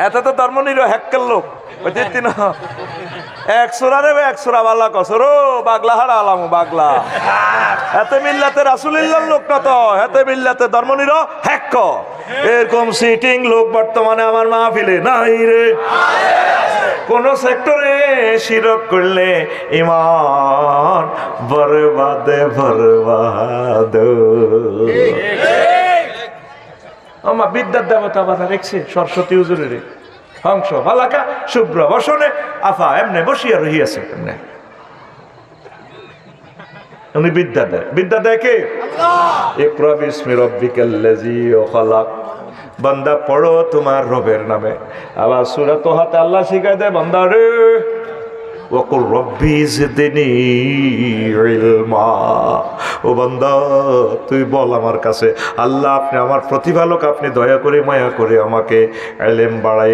এত তো ধর্ম নিরো হ্যাক্কের লোক এক সোরারে এক সোরা বাল্লা কসরো বাগলা হারা আলামু বাগলা এতে মিল্লাতে রাসূলুল্লাহর লোক না তো এতে মিল্লাতে ধর্ম নিরো হ্যাক্ক এরকম সিটিং লোক বর্তমানে আমার মাহফিলে নাই রে। কোন সেক্টরে শিরক করলে ঈমান বরবাদে বরবাদ। আমার বিদ্যার দেবতা বাধা রেখছে সরস্বতী হুজুরের হংস ভালাকা শুভ্র বসনে আফা এমনে বসিয়া রহিয়াছে এমনে উনি বিদ্যা দেয় কে? ইকরা বিসমি রাব্বিকাল্লাযী খালাক। বান্দা পড়ো তোমার রবের নামে। আবার সূরা তোহাতে আল্লাহ শিখায় দেয় বান্দা রে ওয়াকুর রব্বি জিদনি ইলমা। ও বান্দা তুই বল আমার কাছে আল্লাহ আপনি আমার প্রতিপালক, আপনি দয়া করে মায়া করে আমাকে ইলম বাড়াই